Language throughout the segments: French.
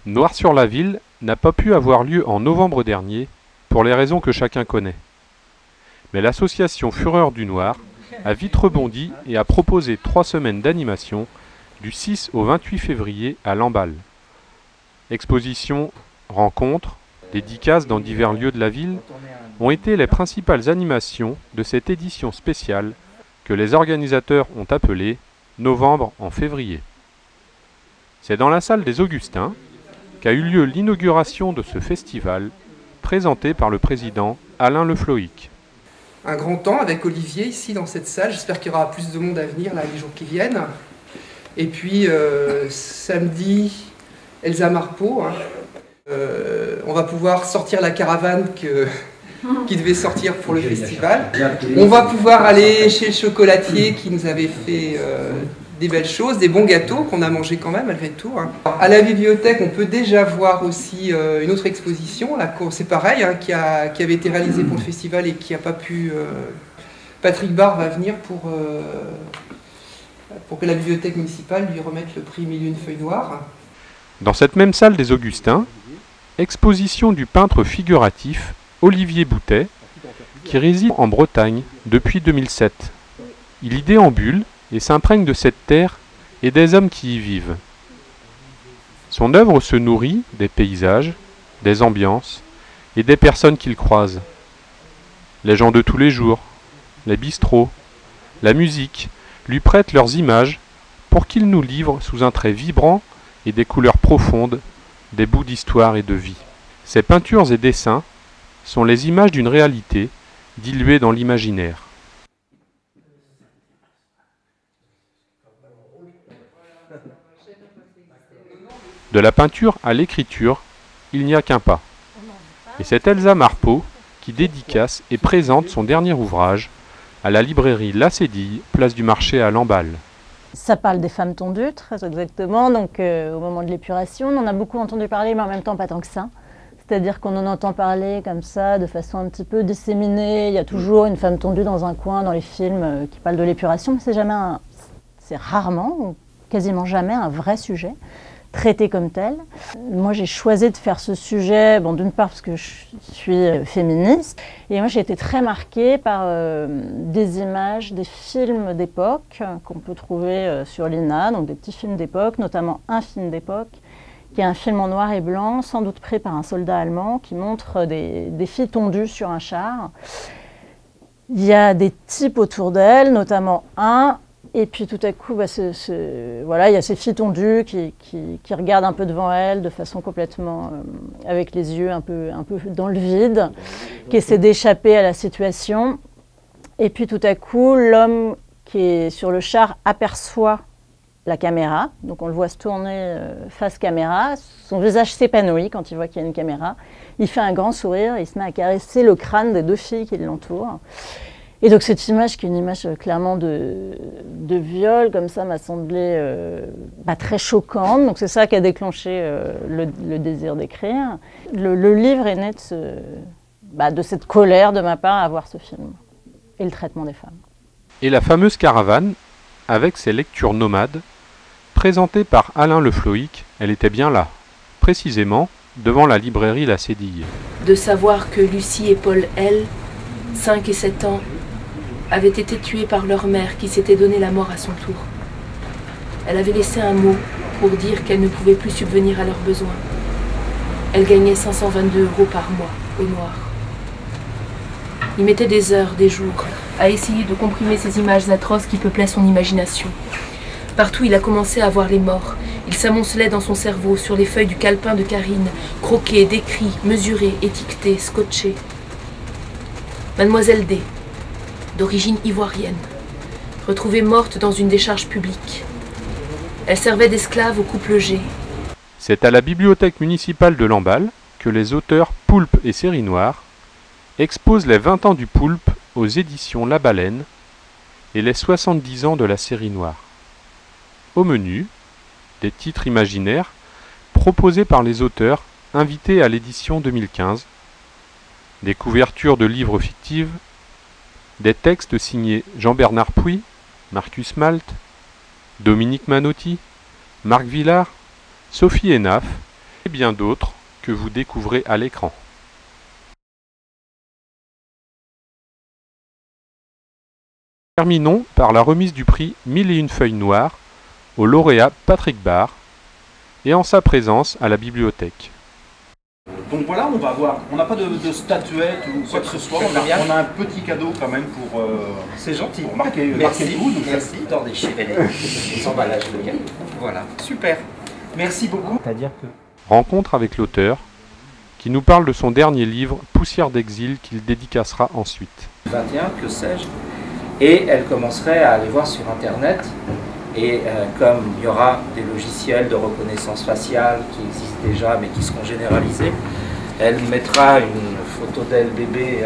Noir sur la ville n'a pas pu avoir lieu en novembre dernier, pour les raisons que chacun connaît. Mais l'association Fureur du Noir a vite rebondi et a proposé 3 semaines d'animation du 6 au 28 février à Lamballe. Expositions, rencontres, dédicaces dans divers lieux de la ville ont été les principales animations de cette édition spéciale que les organisateurs ont appelée Novembre en février. C'est dans la salle des Augustins qu'a eu lieu l'inauguration de ce festival présenté par le président Alain Le Floïc. Un grand temps avec Olivier ici dans cette salle. J'espère qu'il y aura plus de monde à venir là, les jours qui viennent. Et puis samedi, Elsa Marpeau. On va pouvoir sortir la caravane qui devait sortir pour le festival. On va pouvoir aller chez le chocolatier qui nous avait fait des belles choses, des bons gâteaux qu'on a mangés quand même malgré tout. À la bibliothèque, on peut déjà voir aussi une autre exposition. C'est pareil, qui avait été réalisée pour le festival et qui n'a pas pu... Patrick Barre va venir pour que la bibliothèque municipale lui remette le prix Mille et une feuilles noires. Dans cette même salle des Augustins, exposition du peintre figuratif Olivier Boutet, qui réside en Bretagne depuis 2007. Il y déambule et s'imprègne de cette terre et des hommes qui y vivent. Son œuvre se nourrit des paysages, des ambiances et des personnes qu'il croise. Les gens de tous les jours, les bistrots, la musique lui prêtent leurs images pour qu'il nous livre sous un trait vibrant et des couleurs profondes des bouts d'histoire et de vie. Ses peintures et dessins sont les images d'une réalité diluée dans l'imaginaire. De la peinture à l'écriture, il n'y a qu'un pas. Et c'est Elsa Marpeau qui dédicace et présente son dernier ouvrage à la librairie La Cédille, place du Marché à Lamballe. Ça parle des femmes tondues, très exactement, donc au moment de l'épuration. On en a beaucoup entendu parler, mais en même temps pas tant que ça. C'est-à-dire qu'on en entend parler comme ça, de façon un petit peu disséminée. Il y a toujours une femme tondue dans un coin, dans les films qui parlent de l'épuration, mais c'est rarement, ou quasiment jamais, un vrai sujet traité comme tel. Moi, j'ai choisi de faire ce sujet, d'une part parce que je suis féministe, et moi j'ai été très marquée par des images, des films d'époque qu'on peut trouver sur l'INA, donc des petits films d'époque, notamment un film d'époque, qui est un film en noir et blanc, sans doute pris par un soldat allemand, qui montre des filles tondues sur un char. Il y a des types autour d'elles, notamment un. Et puis tout à coup, voilà, il y a ces filles tondues qui regardent un peu devant elles de façon complètement, avec les yeux un peu dans le vide, qui essaient d'échapper à la situation. Et puis tout à coup, l'homme qui est sur le char aperçoit la caméra, donc on le voit se tourner face caméra, son visage s'épanouit quand il voit qu'il y a une caméra, il fait un grand sourire, il se met à caresser le crâne des 2 filles qui l'entourent. Et donc cette image, qui est une image clairement de viol, comme ça, m'a semblé très choquante. Donc c'est ça qui a déclenché le désir d'écrire. Le livre est né de cette colère de ma part à voir ce film et le traitement des femmes. Et la fameuse caravane, avec ses lectures nomades, présentée par Alain Le Floïc, elle était bien là, précisément devant la librairie La Cédille. De savoir que Lucie et Paul L, 5 et 7 ans, avaient été tués par leur mère qui s'était donné la mort à son tour. Elle avait laissé un mot pour dire qu'elle ne pouvait plus subvenir à leurs besoins. Elle gagnait 522 € par mois au noir. Il mettait des heures, des jours, à essayer de comprimer ces images atroces qui peuplaient son imagination. Partout, il a commencé à voir les morts. Il s'amoncelait dans son cerveau, sur les feuilles du calepin de Karine, croqués, décrits, mesurés, étiquetés, scotchés. Mademoiselle D, d'origine ivoirienne, retrouvée morte dans une décharge publique. Elle servait d'esclave au couple G. C'est à la bibliothèque municipale de Lamballe que les auteurs Poulpe et Série Noire exposent les 20 ans du Poulpe aux éditions La Baleine et les 70 ans de la Série Noire. Au menu, des titres imaginaires proposés par les auteurs invités à l'édition 2015, des couvertures de livres fictives, des textes signés Jean-Bernard Puy, Marcus Malte, Dominique Manotti, Marc Villard, Sophie Hénaf et bien d'autres que vous découvrez à l'écran. Terminons par la remise du prix 1001 feuilles noires au lauréat Patrick Barre et en sa présence à la bibliothèque. Donc voilà, on va voir. On n'a pas de statuette ou quoi que ce soit. On a un petit cadeau quand même pour. C'est gentil. Pour marquer le coup. Merci. Dans des chérés, les emballages de gamme. Voilà, super. Merci beaucoup. C'est-à-dire que. Rencontre avec l'auteur qui nous parle de son dernier livre Poussière d'exil qu'il dédicacera ensuite. 21, que sais-je. Et elle commencerait à aller voir sur Internet. Et comme il y aura des logiciels de reconnaissance faciale qui existent déjà mais qui seront généralisés, elle mettra une photo d'elle bébé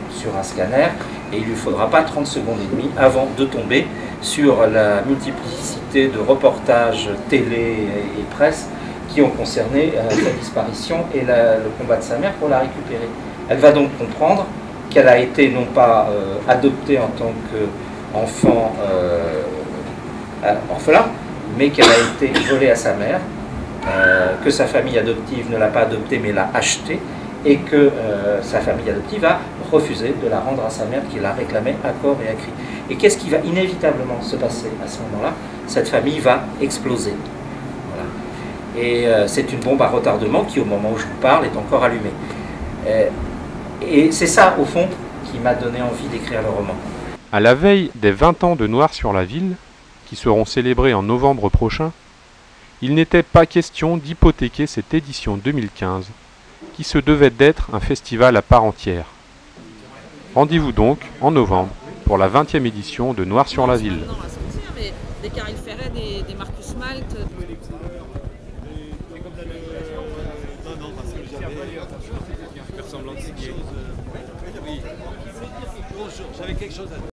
sur un scanner et il ne lui faudra pas 30 secondes et demie avant de tomber sur la multiplicité de reportages télé et presse qui ont concerné sa disparition et le combat de sa mère pour la récupérer. Elle va donc comprendre qu'elle a été non pas adoptée en tant qu'enfant orphelin, mais qu'elle a été volée à sa mère, que sa famille adoptive ne l'a pas adoptée mais l'a achetée, et que sa famille adoptive a refusé de la rendre à sa mère qui la réclamait à corps et à cri. Et qu'est-ce qui va inévitablement se passer à ce moment-là? Cette famille va exploser. Voilà. Et c'est une bombe à retardement qui, au moment où je vous parle, est encore allumée. Et c'est ça, au fond, qui m'a donné envie d'écrire le roman. À la veille des 20 ans de Noir sur la ville, qui seront célébrés en novembre prochain, il n'était pas question d'hypothéquer cette édition 2015, qui se devait d'être un festival à part entière. Rendez-vous donc en novembre pour la 20e édition de Noir sur la ville. Des Caril Ferret, des Marcus Malte. Bonjour, j'avais quelque chose à dire.